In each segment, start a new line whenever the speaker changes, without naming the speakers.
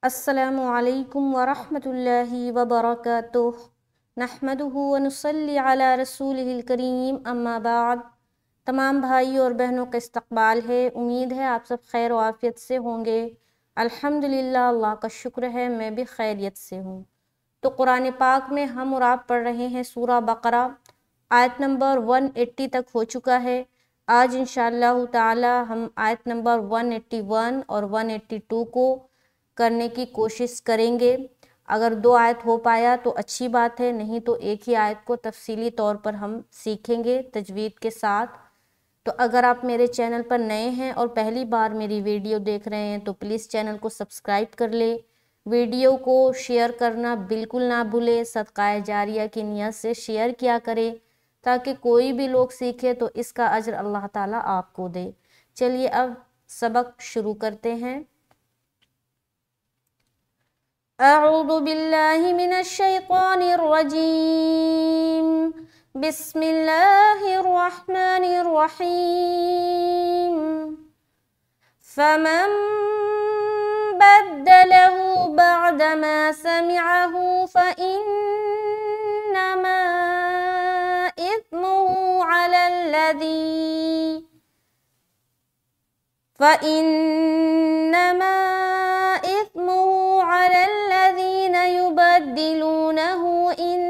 السلام علیکم ورحمۃ اللہ وبرکاتہ نحمدہ ونصلی علی رسولہ الکریم اما بعد۔ تمام بھائی اور بہنوں کا استقبال ہے، امید ہے آپ سب خیر و عافیت سے ہوں گے۔ الحمدللہ، اللہ کا شکر ہے میں بھی خیریت سے ہوں۔ تو قرآن پاک میں ہم اور آپ پڑھ رہے ہیں سورہ بقرہ، آیت نمبر 180 تک ہو چکا ہے۔ آج انشاءاللہ تعالی ہم آیت نمبر 181 اور 182 کو کرنے کی کوشش کریں گے۔ اگر 2 آیت ہو پایا تو اچھی بات ہے، نہیں تو ایک ہی آیت کو تفصیلی طور پر ہم سیکھیں گے تجوید کے ساتھ۔ تو اگر آپ میرے چینل پر نئے ہیں اور پہلی بار میری ویڈیو دیکھ رہے ہیں تو پلیز چینل کو سبسکرائب کر لیں، ویڈیو کو شیئر کرنا بالکل نہ بھولے، صدقہ جاریہ کی نیت سے شیئر کیا کرے تاکہ کوئی بھی لوگ سیکھے تو اس کا اجر اللہ تعالیٰ آپ کو دے۔ چلیے اب سبق شروع کرتے ہیں۔ اعوذ باللہ من الشیطان الرجیم، بسم اللہ الرحمن الرحیم۔ فمن بدلہ بعد ما سمعہ فإنما إثمه على الذین یبدلونہ ان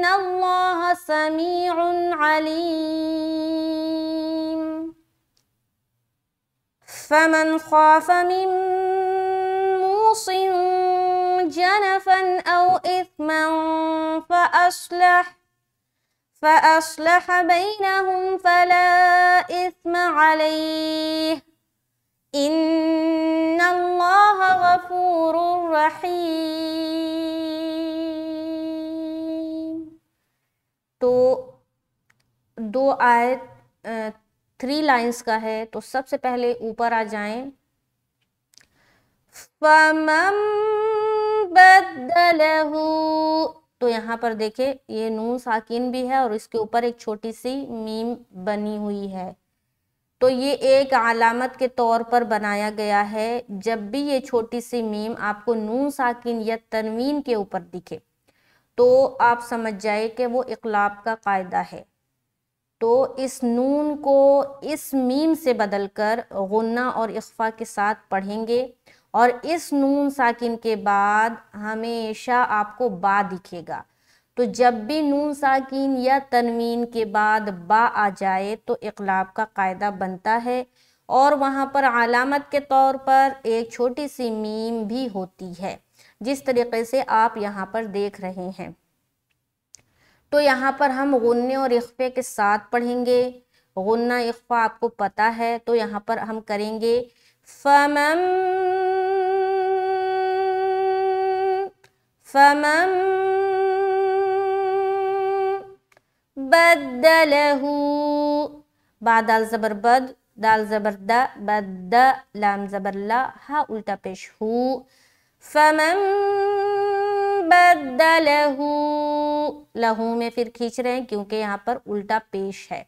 اللہ سمیع علیم۔ فمن خاف من موص جنفا او اثما فأصلح بینہم فلا اثم علیہ ان اللہ غفور رحیم۔ تو 2 آیت 3 لائنز کا ہے، تو سب سے پہلے اوپر آ جائیں۔ فَمَن بَدَّلَهُ، تو یہاں پر دیکھیں یہ نون ساکن بھی ہے اور اس کے اوپر ایک چھوٹی سی میم بنی ہوئی ہے، تو یہ ایک علامت کے طور پر بنایا گیا ہے۔ جب بھی یہ چھوٹی سی میم آپ کو نون ساکن یا تنوین کے اوپر دکھے تو آپ سمجھ جائے کہ وہ اقلاب کا قاعدہ ہے، تو اس نون کو اس میم سے بدل کر غنہ اور اخفا کے ساتھ پڑھیں گے، اور اس نون ساکن کے بعد ہمیشہ آپ کو با دکھے گا۔ تو جب بھی نون ساکن یا تنوین کے بعد با آ جائے تو اقلاب کا قاعدہ بنتا ہے، اور وہاں پر علامت کے طور پر ایک چھوٹی سی میم بھی ہوتی ہے، جس طریقے سے آپ یہاں پر دیکھ رہے ہیں۔ تو یہاں پر ہم غنے اور اخفے کے ساتھ پڑھیں گے، غنہ اخفا آپ کو پتہ ہے، تو یہاں پر ہم کریں گے فمن بدلہ، با دال زبر بد، دال زبر دا، بد، لام زبر لا، ہا الٹا پیش ہو، فمن بدلہ، لہو میں پھر کھینچ رہے ہیں کیونکہ یہاں پر الٹا پیش ہے۔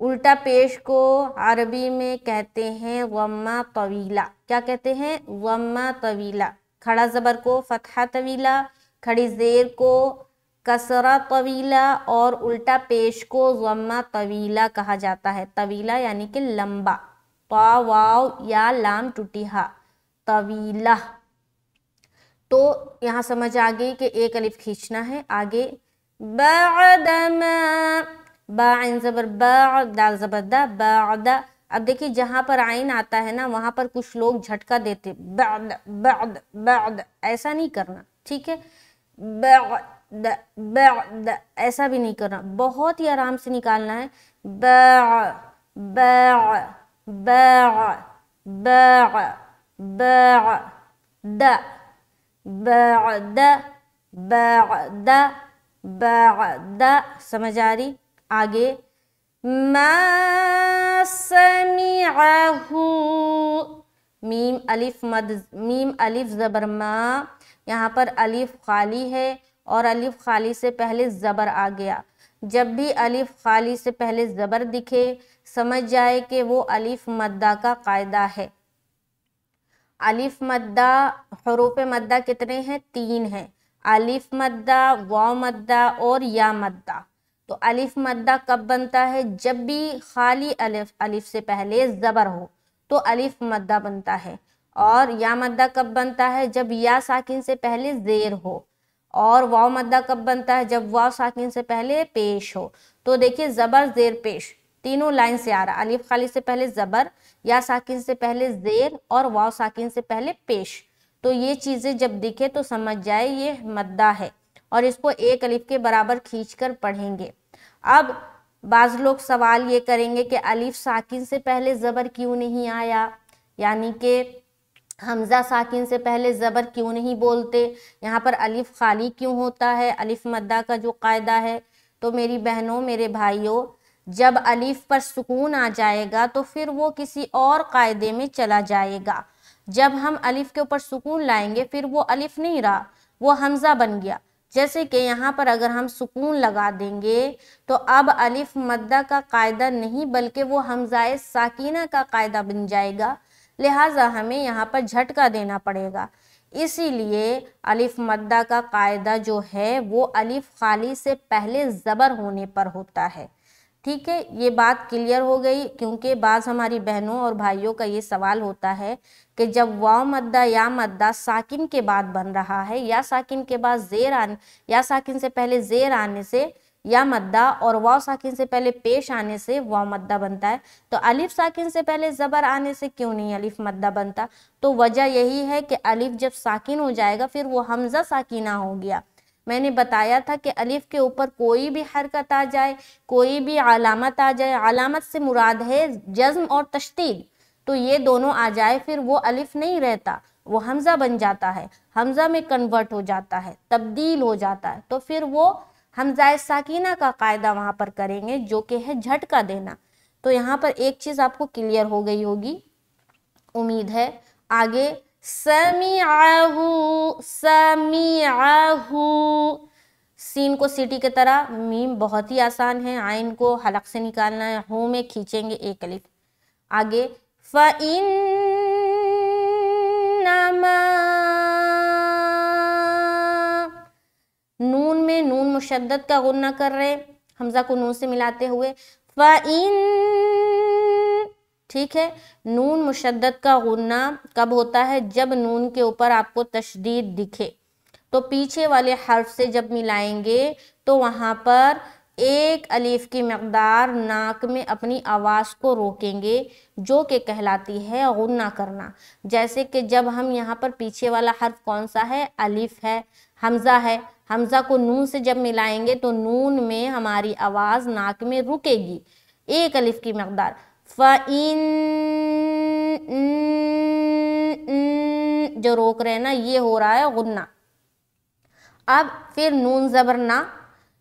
الٹا پیش کو عربی میں کہتے ہیں ضمہ طویلہ۔ کیا کہتے ہیں؟ ضمہ طویلہ۔ کھڑا زبر کو فتحہ طویلہ، کھڑی زیر کو کسرہ طویلہ، اور الٹا پیش کو ضمہ طویلہ کہا جاتا ہے۔ طویلہ یعنی کہ لمبا، طا واو یا لام ٹوٹی ہا، طویلہ۔ تو یہاں سمجھ آگئی کہ ایک الف کھینچنا ہے آگے۔ بعدما، با عین زبر با، دال زبر دا، بعد۔ اب دیکھیے جہاں پر عین آتا ہے نا وہاں پر کچھ لوگ جھٹکا دیتے، بعد بعد بعد، ایسا نہیں کرنا، ٹھیک ہے؟ بعد بعد ایسا بھی نہیں کرنا، بہت ہی آرام سے نکالنا ہے۔ باع باع باع باع باع دا، بعد بعد بعد، سمجھ آ رہی؟ آگے ما سمعہ، میم الف مد، میم الف زبر ما، یہاں پر الف خالی ہے اور الف خالی سے پہلے زبر آ گیا۔ جب بھی الف خالی سے پہلے زبر دکھے سمجھ جائے کہ وہ الف مدہ کا قاعدہ ہے، الف مدہ، حروف مدہ کتنے ہیں؟ 3 ہیں، الف مدہ، واو مدہ اور یا مدہ۔ تو الف مدہ کب بنتا ہے؟ جب بھی خالی الف سے پہلے زبر ہو تو الف مدہ بنتا ہے۔ اور یا مدہ کب بنتا ہے؟ جب یا ساکن سے پہلے زیر ہو۔ اور واو مدہ کب بنتا ہے؟ جب واو ساکن سے پہلے پیش ہو۔ تو دیکھیے زبر زیر پیش تینوں لائن سے آ رہا، الف خالی سے پہلے زبر، یا ساکن سے پہلے زیر اور واو ساکن سے پہلے پیش۔ تو یہ چیزیں جب دکھے تو سمجھ جائے یہ مدہ ہے، اور اس کو ایک الف کے برابر کھینچ کر پڑھیں گے۔ اب بعض لوگ سوال یہ کریں گے کہ الف ساکن سے پہلے زبر کیوں نہیں آیا، یعنی کہ حمزہ ساکن سے پہلے زبر کیوں نہیں بولتے، یہاں پر الف خالی کیوں ہوتا ہے الف مدہ کا جو قاعدہ ہے؟ تو میری بہنوں، میرے بھائیوں، جب الف پر سکون آ جائے گا تو پھر وہ کسی اور قاعدے میں چلا جائے گا۔ جب ہم الف کے اوپر سکون لائیں گے پھر وہ الف نہیں رہا، وہ حمزہ بن گیا۔ جیسے کہ یہاں پر اگر ہم سکون لگا دیں گے تو اب الف مدہ کا قاعدہ نہیں بلکہ وہ حمزہ ساکینہ کا قاعدہ بن جائے گا، لہٰذا ہمیں یہاں پر جھٹکا دینا پڑے گا۔ اسی لیے الف مدہ کا قاعدہ جو ہے وہ الف خالی سے پہلے زبر ہونے پر ہوتا ہے۔ ٹھیک ہے، یہ بات کلیئر ہو گئی، کیونکہ بعض ہماری بہنوں اور بھائیوں کا یہ سوال ہوتا ہے کہ جب واو مدہ یا مدہ ساکن کے بعد بن رہا ہے، یا ساکن کے بعد زیر آنے، یا ساکن سے پہلے زیر آنے سے یا مدہ، اور واو ساکن سے پہلے پیش آنے سے واو مدہ بنتا ہے، تو الف ساکن سے پہلے زبر آنے سے کیوں نہیں الف مدہ بنتا؟ تو وجہ یہی ہے کہ الف جب ساکن ہو جائے گا پھر وہ حمزہ ساکینہ ہو گیا۔ میں نے بتایا تھا کہ الف کے اوپر کوئی بھی حرکت آ جائے، کوئی بھی علامت آ جائے، علامت سے مراد ہے جزم اور تشدید، تو یہ دونوں آ جائے پھر وہ الف نہیں رہتا، وہ حمزہ بن جاتا ہے، حمزہ میں کنورٹ ہو جاتا ہے، تبدیل ہو جاتا ہے، تو پھر وہ حمزہ ساکینہ کا قاعدہ وہاں پر کریں گے جو کہ ہے جھٹکا دینا۔ تو یہاں پر ایک چیز آپ کو کلیئر ہو گئی ہوگی، امید ہے۔ آگے سمیعہ، سمیعہ، سین کو سیٹی کی طرح، میم بہت ہی آسان ہے، عین کو حلق سے نکالنا ہے، ہوں میں کھینچیں گے ایک الف۔ آگے فَإِنَّمَا، نون میں نون مشدد کا غنہ کر رہے، حمزہ کو نون سے ملاتے ہوئے، ٹھیک ہے۔ نون مشدد کا غنہ کب ہوتا ہے؟ جب نون کے اوپر آپ کو تشدید دکھے، تو پیچھے والے حرف سے جب ملائیں گے تو وہاں پر ایک الف کی مقدار ناک میں اپنی آواز کو روکیں گے، جو کہ کہلاتی ہے غنہ کرنا۔ جیسے کہ جب ہم یہاں پر پیچھے والا حرف کون سا ہے؟ الف ہے، حمزہ ہے، حمزہ کو نون سے جب ملائیں گے تو نون میں ہماری آواز ناک میں رکے گی، ایک الف کی مقدار۔ فَإِن، جو روک رہے ہیں نا، یہ ہو رہا ہے غنہ۔ اب پھر نون زبر نا،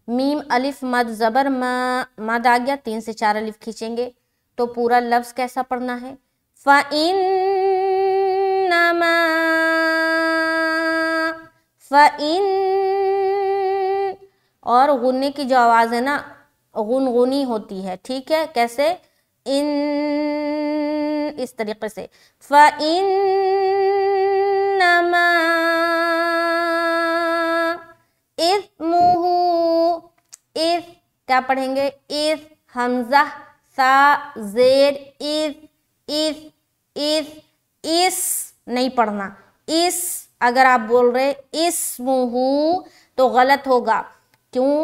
میم الف مد زبر مد آ گیا، 3 سے 4 الف کھینچیں گے، تو پورا لفظ کیسا پڑھنا ہے؟ فَإِنَّمَا، فَإِن، اور غنے کی جو آواز ہے نا غنغنی ہوتی ہے، ٹھیک ہے، کیسے؟ ان، اس طریقے سے، فَإِنَّمَا اِثْمُهُ، اِث کیا پڑھیں گے؟ اِث، حمزہ سا زیر، اِث، اِث، اِث، اس نہیں پڑھنا، اس اگر آپ بول رہے اِسْمُهُ تو غلط ہوگا، کیوں؟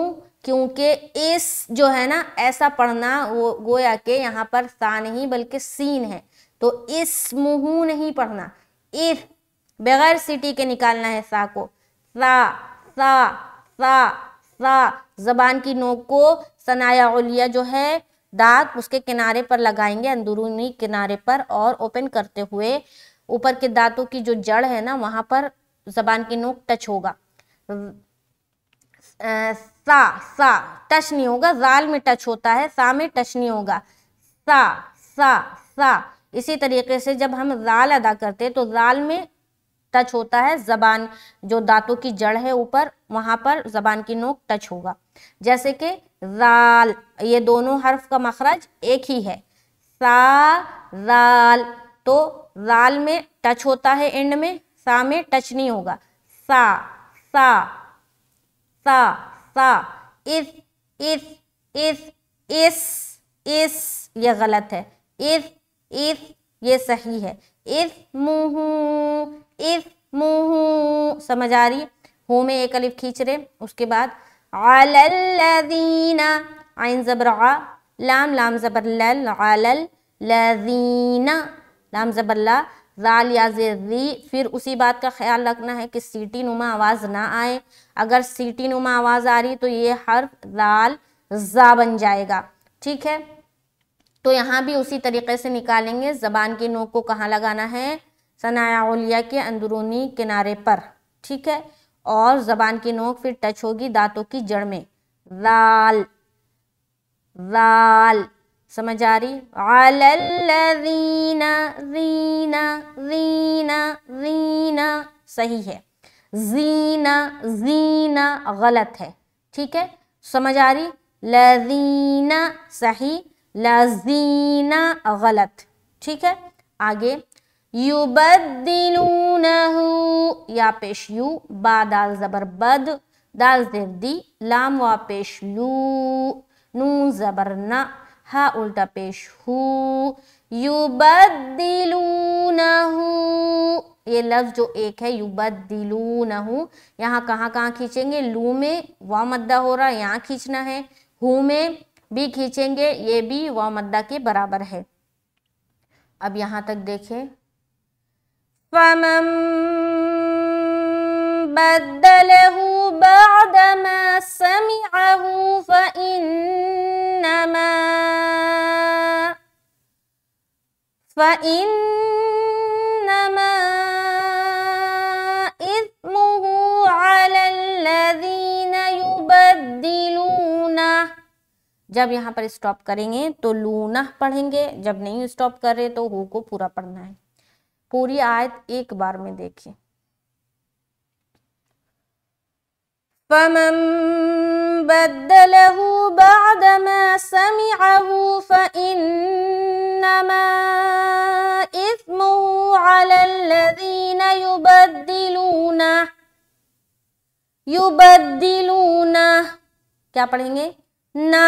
کیونکہ اس جو ہے نا ایسا پڑھنا، وہ گویا کہ یہاں پر سا نہیں بلکہ سین ہے، تو اِسْمُهُ نہیں پڑھنا، اِث بغیر سیٹی کے نکالنا ہے سا کو، سا سا سا سا، زبان کی نوک کو ثنایا علیہ جو ہے دانت اس کے کنارے پر لگائیں گے، اندرونی کنارے پر، اور اوپن کرتے ہوئے اوپر کے دانتوں کی جو جڑ ہے نا وہاں پر زبان کی نوک ٹچ ہوگا، سا سا ٹچ نہیں ہوگا، زال میں ٹچ ہوتا ہے، سا میں ٹچ نہیں ہوگا، سا سا سا۔ اسی طریقے سے جب ہم زال ادا کرتے تو زال میں ٹچ ہوتا ہے، زبان جو دانتوں کی جڑ ہے اوپر وہاں پر زبان کی نوک ٹچ ہوگا، جیسے کہ زال، یہ دونوں حرف کا مخرج ایک ہی ہے، سا زال، تو زال میں ٹچ ہوتا ہے اینڈ میں، سا میں ٹچ نہیں ہوگا، سا سا سا سا، اس یہ غلط ہے، اس یہ صحیح ہے، اسمہ، سمجھ آ رہی؟ ہو میں ایک الف کھینچ رہے، اس کے بعد علی الذین، عین زبر ع، لام لام زبر لل، علی الذین، لام زبر لا، زال یا زیر ذی، پھر اسی بات کا خیال رکھنا ہے کہ سیٹی نما آواز نہ آئے، اگر سیٹی نما آواز آ رہی تو یہ حرف زال زا بن جائے گا، ٹھیک ہے؟ تو یہاں بھی اسی طریقے سے نکالیں گے، زبان کی نوک کو کہاں لگانا ہے؟ ثنایا علیہ کے اندرونی کنارے پر، ٹھیک ہے؟ اور زبان کی نوک پھر ٹچ ہوگی دانتوں کی جڑ میں، زال زال، سمجھ آ رہی؟ علی الذین، زین زین زین صحیح ہے، زین زین غلط ہے، ٹھیک ہے؟ سمجھ آ رہی؟ لذین صحیح، لذین غلط، ٹھیک ہے؟ آگے یبدلونہ، یا پیش یو، با دال زبر بد، دال زیر دی، لام وا پیش لو، نون زبر نا، ہا الٹا پیش ہو، یبدلونہ، یہ لفظ جو ایک ہے یبدلونہ، یہاں کہاں کھینچیں گے؟ لو میں واو مدہ ہو رہا ہے، یہاں کھینچنا ہے، ہو میں بھی کھینچیں گے، یہ بھی واو مدہ کے برابر ہے۔ اب یہاں تک دیکھیں، فَمَن بَدَّلَهُ بَعْدَمَا سَمِعَهُ فَإِنَّمَا إِثْمُهُ عَلَى الَّذِينَ يُبَدِّلُونَهُ، جب یہاں پر اسٹاپ کریں گے تو لونہ پڑھیں گے، جب نہیں اسٹاپ کر رہے تو ہو کو پورا پڑھنا ہے۔ پوری آیت ایک بار میں دیکھیں، فَمَن بَدَّلَهُ بَعْدَمَا سَمِعَهُ فَإِنَّمَا إِثْمُهُ عَلَى الَّذِينَ يُبَدِّلُونَهُ، کیا پڑھیں گے؟ نہ،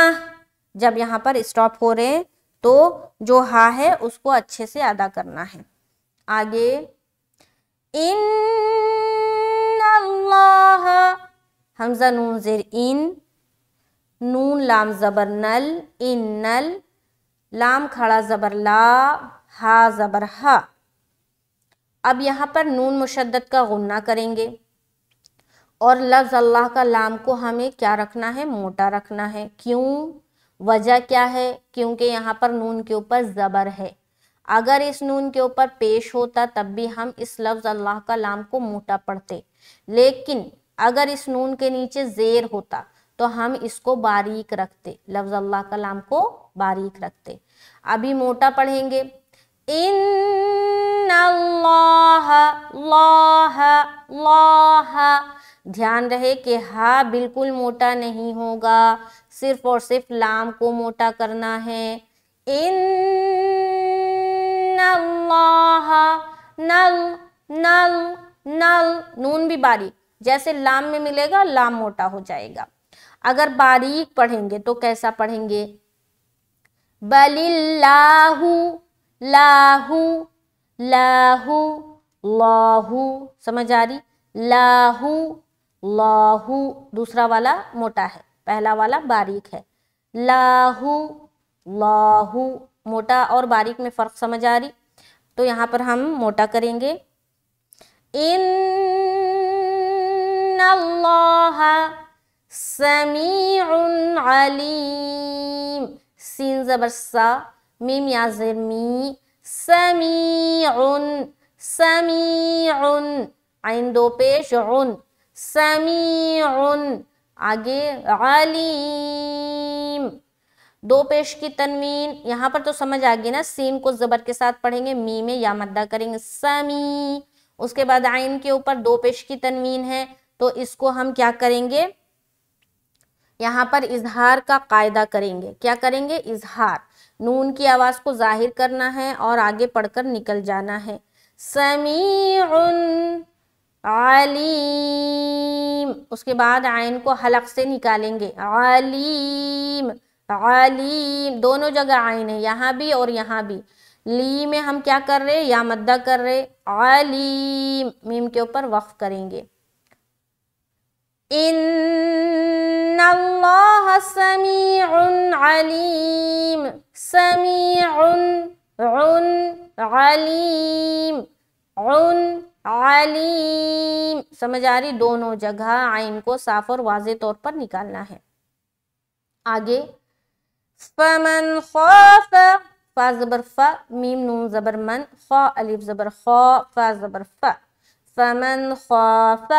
جب یہاں پر اسٹاپ ہو رہے تو جو ہا ہے اس کو اچھے سے ادا کرنا ہے۔ آگے ان اللہ، حمزہ نون زیر ان، نون لام زبر نل، ان نل، لام کھڑا زبر لا، ہا زبر ہا۔ اب یہاں پر نون مشدد کا غنہ کریں گے، اور لفظ اللہ کا لام کو ہمیں کیا رکھنا ہے؟ موٹا رکھنا ہے۔ کیوں؟ وجہ کیا ہے؟ کیونکہ یہاں پر نون کے اوپر زبر ہے، اگر اس نون کے اوپر پیش ہوتا تب بھی ہم اس لفظ اللہ کا لام کو موٹا پڑھتے، لیکن اگر اس نون کے نیچے زیر ہوتا تو ہم اس کو باریک رکھتے، لفظ اللہ کا لام کو باریک رکھتے۔ ابھی موٹا پڑھیں گے، ان اللہ، اللہ اللہ، دھیان رہے کہ ہا بالکل موٹا نہیں ہوگا، صرف اور صرف لام کو موٹا کرنا ہے۔ ان اللہ، نل نل نل، نون بھی باریک، جیسے لام میں ملے گا لام موٹا ہو جائے گا۔ اگر باریک پڑھیں گے تو کیسا پڑھیں گے؟ بل اللہ، لاہو لاہو لاہو، سمجھ آ رہی؟ لاہو لاہو، دوسرا والا موٹا ہے، پہلا والا باریک ہے، لاہو لاہو، موٹا اور باریک میں فرق سمجھ آ رہی؟ تو یہاں پر ہم موٹا کریں گے، ان اللہ سمیع علیم، سین زبر سا، میم یا زیر می، سمیع، سمیع، عین دو پیش عن، سمیع، آگے علیم، دو پیش کی تنوین، یہاں پر تو سمجھ آگے نا، سین کو زبر کے ساتھ پڑھیں گے، می میں یا مدہ کریں گے، سمی، اس کے بعد عین کے اوپر دو پیش کی تنوین ہے تو اس کو ہم کیا کریں گے؟ یہاں پر اظہار کا قاعدہ کریں گے، کیا کریں گے؟ اظہار، نون کی آواز کو ظاہر کرنا ہے اور آگے پڑھ کر نکل جانا ہے، سمیع علیم، اس کے بعد عین کو حلق سے نکالیں گے، علیم علیم، دونوں جگہ عین ہے، یہاں بھی اور یہاں بھی، لی میں ہم کیا کر رہے یا مدہ کر رہے، علیم میم کے اوپر وقف کریں گے، ان اللہ سمیع علیم، سمیع علیم علیم، سمجھ آ رہی، دونوں جگہ عین کو صاف اور واضح طور پر نکالنا ہے۔ آگے فمن خاف، فا زبر فا، میم نون زبر من، خا الف زبر خا، فا زبر فا، فمن خاف،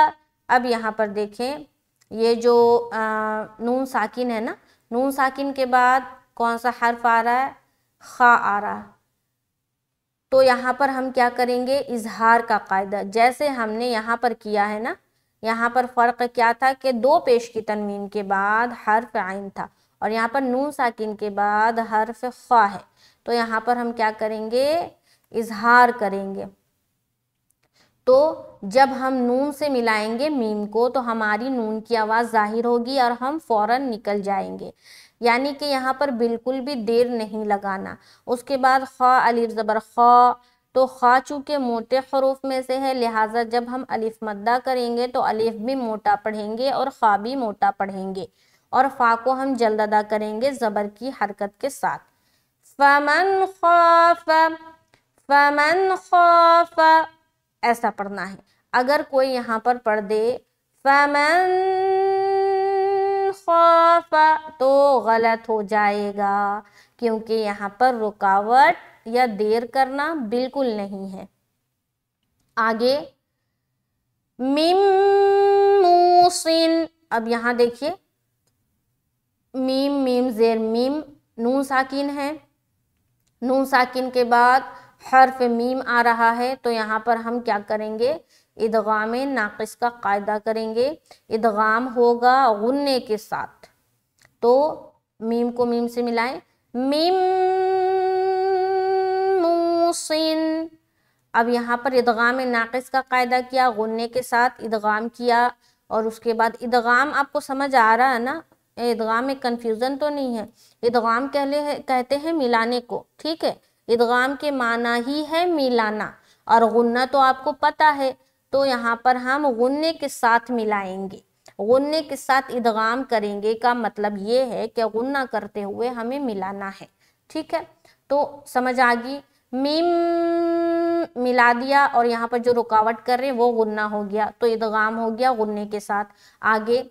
اب یہاں پر دیکھیں یہ جو نون ساکن ہے نا، نون ساکن کے بعد کون سا حرف آ رہا ہے، خا آ رہا ہے، تو یہاں پر ہم کیا کریں گے، اظہار کا قاعدہ، جیسے ہم نے یہاں پر کیا ہے نا، یہاں پر فرق کیا تھا کہ دو پیش کی تنوین کے بعد حرف عین تھا، اور یہاں پر نون ساکن کے بعد حرف خا ہے، تو یہاں پر ہم کیا کریں گے، اظہار کریں گے، تو جب ہم نون سے ملائیں گے میم کو تو ہماری نون کی آواز ظاہر ہوگی اور ہم فوراً نکل جائیں گے، یعنی کہ یہاں پر بالکل بھی دیر نہیں لگانا۔ اس کے بعد خا الف زبر خا، تو خا چونکہ موٹے حروف میں سے ہے، لہٰذا جب ہم الف مدہ کریں گے تو الف بھی موٹا پڑھیں گے اور خا بھی موٹا پڑھیں گے، اور فا کو ہم جلد ادا کریں گے زبر کی حرکت کے ساتھ، فمن خاف، فمن خاف ایسا پڑھنا ہے۔ اگر کوئی یہاں پر پڑھ دے فمن خاف تو غلط ہو جائے گا، کیونکہ یہاں پر رکاوٹ یا دیر کرنا بالکل نہیں ہے۔ آگے میم موسن، اب یہاں دیکھیے میم میم زیر میم، نون ساکن ہے، نون ساکن کے بعد حرف میم آ رہا ہے، تو یہاں پر ہم کیا کریں گے، ادغام ناقص کا قاعدہ کریں گے، ادغام ہوگا غنے کے ساتھ، تو میم کو میم سے ملائیں، میم موسن، اب یہاں پر ادغام ناقص کا قاعدہ کیا، غنے کے ساتھ ادغام کیا، اور اس کے بعد ادغام آپ کو سمجھ آ رہا ہے نا، ادغام میں کنفیوژن تو نہیں ہے، ادغام کہتے ہیں ملانے کو، ٹھیک ہے، ادغام کے معنی ہی ہے ملانا، اور غنہ تو آپ کو پتا ہے، تو یہاں پر ہم غنے کے ساتھ ملائیں گے، غنے کے ساتھ ادغام کریں گے کا مطلب یہ ہے کہ غنہ کرتے ہوئے ہمیں ملانا ہے، ٹھیک ہے، تو سمجھ آگی، میم ملا دیا اور یہاں پر جو رکاوٹ کر رہے وہ غنہ ہو گیا، تو ادغام ہو گیا غنے کے ساتھ۔ آگے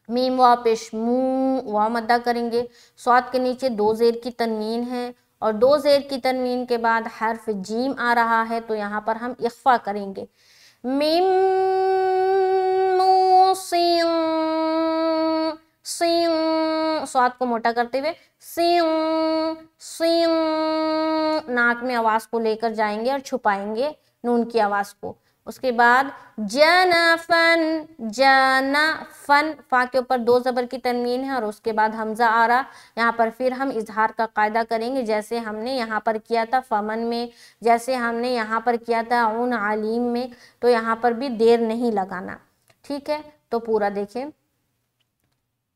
میم واو پیش مو، واو مدہ کریں گے، صاد کے نیچے دو زیر کی تنوین ہے، اور دو زیر کی تنوین کے بعد حرف جیم آ رہا ہے، تو یہاں پر ہم اخفا کریں گے، میم موسن، سین، صاد کو موٹا کرتے ہوئے سین، سین، ناک میں آواز کو لے کر جائیں گے اور چھپائیں گے نون کی آواز کو۔ اس کے بعد جنفن، جنفن، فا کے اوپر دو زبر کی تنوین ہے اور اس کے بعد حمزہ آ رہا، یہاں پر پھر ہم اظہار کا قاعدہ کریں گے، جیسے ہم نے یہاں پر کیا تھا فمن میں، جیسے ہم نے یہاں پر کیا تھا عون علیم میں، تو یہاں پر بھی دیر نہیں لگانا، ٹھیک ہے، تو پورا دیکھیں۔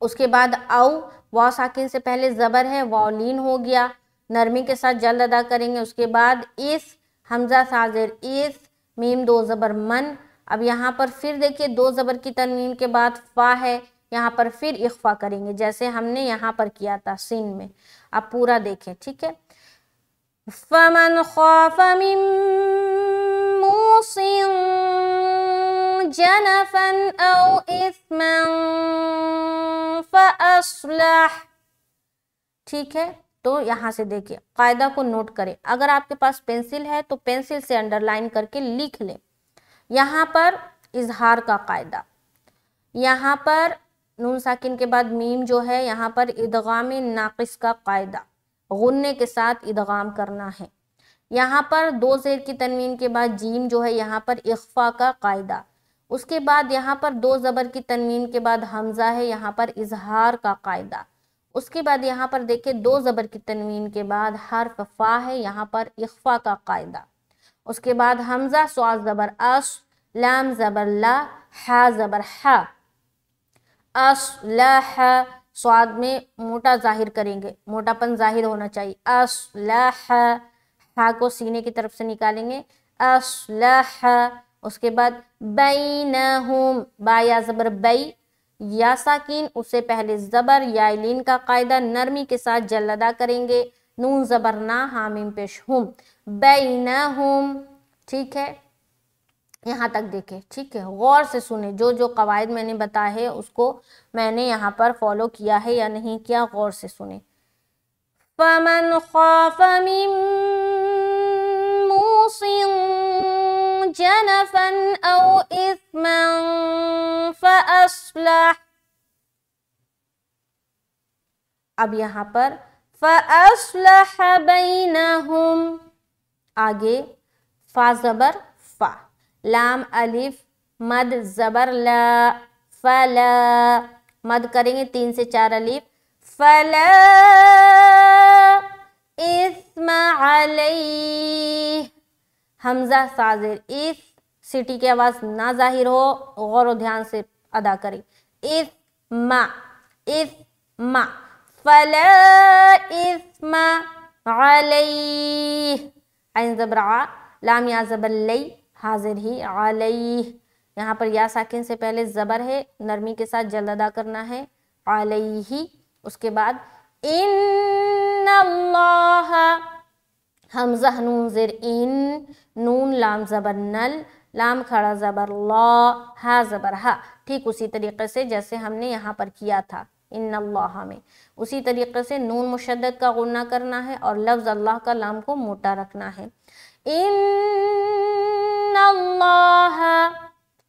اس کے بعد او، واو ساکن سے پہلے زبر ہے، واو لین ہو گیا، نرمی کے ساتھ جلد ادا کریں گے، اس کے بعد اس، حمزہ سازر اس، میم دو زبر من، اب یہاں پر پھر دیکھیے دو زبر کی تنوین کے بعد فا ہے، یہاں پر پھر اخفا کریں گے جیسے ہم نے یہاں پر کیا تھا سین میں، اب پورا دیکھیں، ٹھیک ہے، فمن خاف من موص جنفا او اثما فاصلح، ٹھیک ہے، تو یہاں سے دیکھیں قاعدہ کو نوٹ کریں، اگر آپ کے پاس پینسل ہے تو پینسل سے انڈر لائن کر کے لکھ لیں، یہاں پر اظہار کا قاعدہ، یہاں پر نون ساکن کے بعد میم جو ہے، یہاں پر ادغام ناقص کا قاعدہ، غنے کے ساتھ ادغام کرنا ہے، یہاں پر دو زیر کی تنوین کے بعد جیم جو ہے، یہاں پر اخفا کا قاعدہ، اس کے بعد یہاں پر دو زبر کی تنوین کے بعد حمزہ ہے، یہاں پر اظہار کا قاعدہ، اس کے بعد یہاں پر دیکھیں دو زبر کی تنوین کے بعد حرف فا ہے، یہاں پر اخفا کا قاعدہ، اس کے بعد حمزہ صاد زبر اس، لام زبر لا، ہا زبر ہا، اصلح، صاد میں موٹا ظاہر کریں گے، موٹا پن ظاہر ہونا چاہیے، اصلح، ہا کو سینے کی طرف سے نکالیں گے، اصلح، اس کے بعد بینہم، با یا زبر بی، یا ساکین اس سے پہلے زبر یا لین کا قاعدہ نرمی کے ساتھ جل ادا کریں گے، نون زبر نا، ہا میم پیش ہم، بینہم، ٹھیک ہے، یہاں تک دیکھیں، ٹھیک ہے، غور سے سنیں، جو جو قواعد میں نے بتائے ہیں اس کو میں نے یہاں پر فالو کیا ہے یا نہیں کیا، غور سے سنیں۔ فَمَنْ خَافَ مِن مُوصٍ جَنَفًا أَوْ إِثْمًا فَأَصْلَحَ، اب یہاں پر فَأَصْلَحَ بَيْنَهُمْ، آگے فا زبر فا، لام الف مد زبر لا، فلا، مد کریں گے 3 سے 4 الف، فلا اثم علیہ، حمزہ سازر اس، سٹی کی آواز نہ ظاہر ہو، غور و دھیان سے ادا کریں، اثم، اثم، فلا اثم علیہ، عین زبر ع، لام یا زبر لی، حاضر ہی، علیہ، یہاں پر یا ساکن سے پہلے زبر ہے، نرمی کے ساتھ جلد ادا کرنا ہے، علیہ، اس کے بعد ان اللہ، حمزہ نون زیر ان، نون لام زبر نل، لام کھڑا زبر لا، ہا زبر ہا، ٹھیک اسی طریقے سے جیسے ہم نے یہاں پر کیا تھا ان اللہ میں، اسی طریقے سے نون مشدد کا غنہ کرنا ہے اور لفظ اللہ کا لام کو موٹا رکھنا ہے، ان اللہ،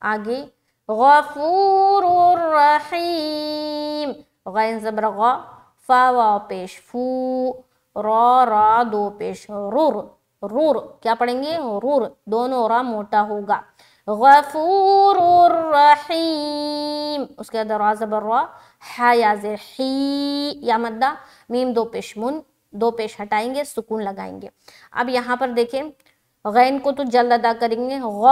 آگے غفور الرحیم، غین زبر غا، فا واو پیش فو، را را دو پیش رور، رور کیا پڑھیں گے، رور، دونوں را موٹا ہوگا، غفور الرحیم، اس کے بعد را زبر را، ہا یا زیر حی، یا مدہ، میم دو پیش من، دو پیش ہٹائیں گے، سکون لگائیں گے۔ اب یہاں پر دیکھیں غین کو تو جلد ادا کریں گے، غ،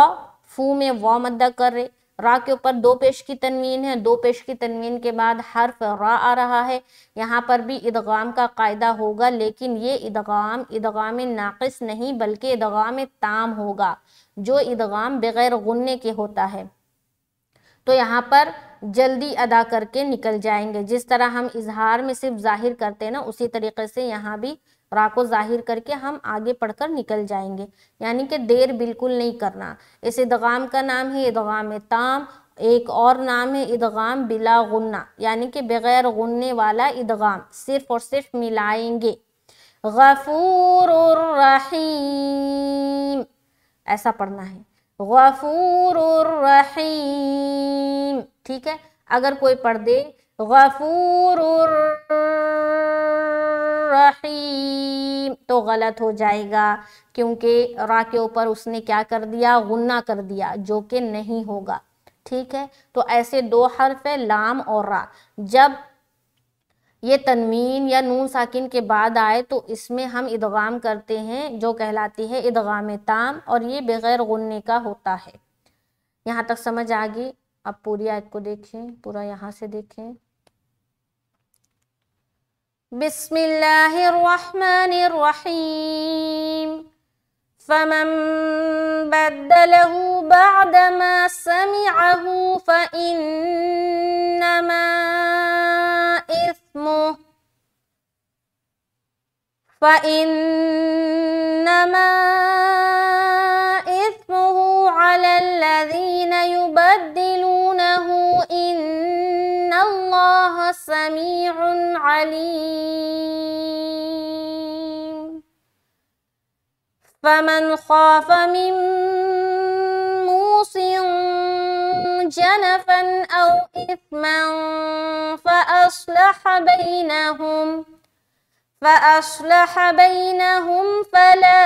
فو میں وا مدہ کر رہے، را کے اوپر دو پیش کی تنوین ہے، دو پیش کی تنوین کے بعد حرف را آ رہا ہے، یہاں پر بھی ادغام کا قاعدہ ہوگا، لیکن یہ ادغام ناقص نہیں بلکہ ادغام تام ہوگا، جو ادغام بغیر غننے کے ہوتا ہے، تو یہاں پر جلدی ادا کر کے نکل جائیں گے، جس طرح ہم اظہار میں صرف ظاہر کرتے ہیں نا، اسی طریقے سے یہاں بھی را کو ظاہر کر کے ہم آگے پڑھ کر نکل جائیں گے، یعنی کہ دیر بالکل نہیں کرنا۔ اس ادغام کا نام ہے ادغام تام، ایک اور نام ہے ادغام بلا غنہ، یعنی کہ بغیر غننے والا ادغام، صرف اور صرف ملائیں گے، غفور الرحیم، ایسا پڑھنا ہے، غفور الرحیم، ٹھیک ہے، اگر کوئی پڑھ دے غفور الرحیم تو غلط ہو جائے گا، کیونکہ را کے اوپر اس نے کیا کر دیا، غنہ کر دیا، جو کہ نہیں ہوگا، ٹھیک ہے، تو ایسے دو حرف ہے لام اور را، جب یہ تنوین یا نون ساکن کے بعد آئے تو اس میں ہم ادغام کرتے ہیں جو کہلاتی ہے ادغام تام، اور یہ بغیر غننے کا ہوتا ہے۔ یہاں تک سمجھ آ گئی؟ اب پوری آیت کو دیکھیں، پورا یہاں سے دیکھیں، بسم اللہ الرحمن الرحیم، فمن بدله بعد ما سمعه فإنما إثمه على الذين يبدلونه إن الله سميع عليم، فمن خاف من موص جنفا أو إثما فأصلح بينهم فلا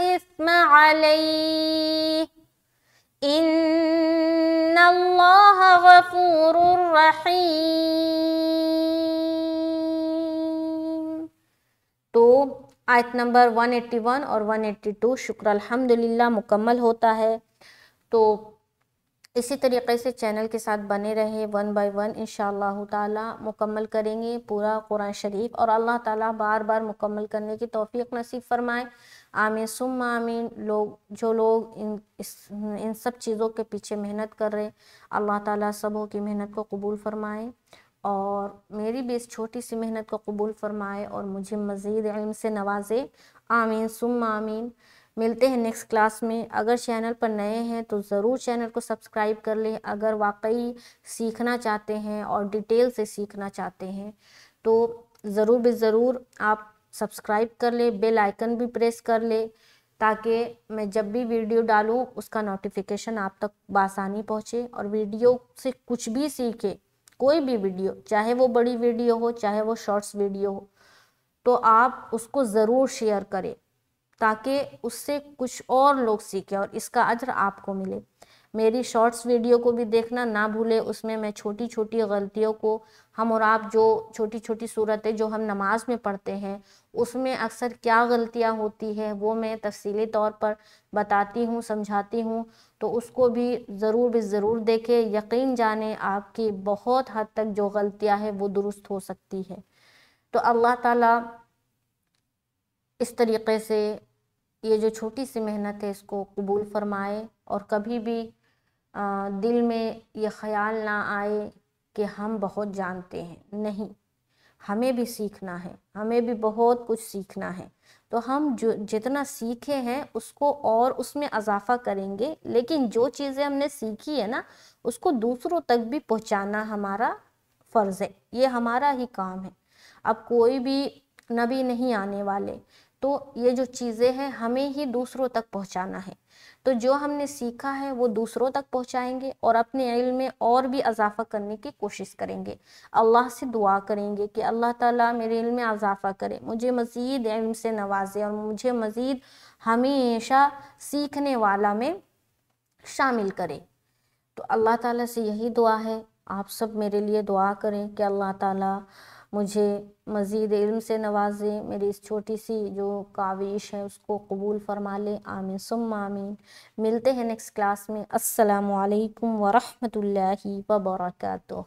إثم عليه، إن الله غفور رحيم۔ تو آیت نمبر 181 اور 182 شکر الحمدللہ مکمل ہوتا ہے۔ تو اسی طریقے سے چینل کے ساتھ بنے رہے، 1 بائی 1 انشاءاللہ تعالی مکمل کریں گے پورا قرآن شریف، اور اللہ تعالیٰ بار بار مکمل کرنے کی توفیق نصیب فرمائے، آمین ثم آمین۔ جو لوگ ان سب چیزوں کے پیچھے محنت کر رہے، اللہ تعالیٰ سبوں کی محنت کو قبول فرمائے، اور میری بھی اس چھوٹی سی محنت کو قبول فرمائے اور مجھے مزید علم سے نوازے، آمین ثم آمین۔ ملتے ہیں نیکسٹ کلاس میں۔ اگر چینل پر نئے ہیں تو ضرور چینل کو سبسکرائب کر لیں، اگر واقعی سیکھنا چاہتے ہیں اور ڈیٹیل سے سیکھنا چاہتے ہیں تو ضرور آپ سبسکرائب کر لیں، بیل آئیکن بھی پریس کر لیں، تاکہ میں جب بھی ویڈیو ڈالوں اس کا نوٹیفیکیشن آپ تک بآسانی پہنچے، اور ویڈیو سے کچھ بھی سیکھے، کوئی بھی ویڈیو، چاہے وہ بڑی ویڈیو ہو چاہے وہ شارٹس ویڈیو ہو، تو آپ اس کو ضرور شیئر کریں تاکہ اس سے کچھ اور لوگ سیکھیں اور اس کا اجر آپ کو ملے۔ میری شارٹس ویڈیو کو بھی دیکھنا نہ بھولے، اس میں چھوٹی چھوٹی غلطیوں کو، ہم اور آپ جو چھوٹی چھوٹی صورتیں جو ہم نماز میں پڑھتے ہیں اس میں اکثر کیا غلطیاں ہوتی ہے وہ میں تفصیلی طور پر بتاتی ہوں، سمجھاتی ہوں، تو اس کو بھی ضرور دیکھیں، یقین جانیں آپ کی بہت حد تک جو غلطیاں ہیں وہ درست ہو سکتی ہے۔ تو اللہ تعالیٰ اس طریقے سے یہ جو چھوٹی سی محنت ہے اس کو قبول فرمائے، اور کبھی بھی دل میں یہ خیال نہ آئے کہ ہم بہت جانتے ہیں، نہیں، ہمیں بھی سیکھنا ہے، ہمیں بھی بہت کچھ سیکھنا ہے، تو ہم جتنا سیکھے ہیں اس کو اور اس میں اضافہ کریں گے، لیکن جو چیزیں ہم نے سیکھی ہے نا اس کو دوسروں تک بھی پہنچانا ہمارا فرض ہے، یہ ہمارا ہی کام ہے۔ اب کوئی بھی نبی نہیں آنے والے، تو یہ جو چیزیں ہیں ہمیں ہی دوسروں تک پہنچانا ہے، تو جو ہم نے سیکھا ہے وہ دوسروں تک پہنچائیں گے، اور اپنے علم میں اور بھی اضافہ کرنے کی کوشش کریں گے، اللہ سے دعا کریں گے کہ اللہ تعالیٰ میرے علم میں اضافہ کرے، مجھے مزید علم سے نوازے، اور مجھے مزید ہمیشہ سیکھنے والا میں شامل کرے۔ تو اللہ تعالیٰ سے یہی دعا ہے، آپ سب میرے لیے دعا کریں کہ اللہ تعالیٰ مجھے مزید علم سے نوازے، میری اس چھوٹی سی جو کاوش ہے اس کو قبول فرما لے، آمین ثم آمین۔ ملتے ہیں نیکسٹ کلاس میں۔ السلام علیکم ورحمۃ اللہ وبرکاتہ۔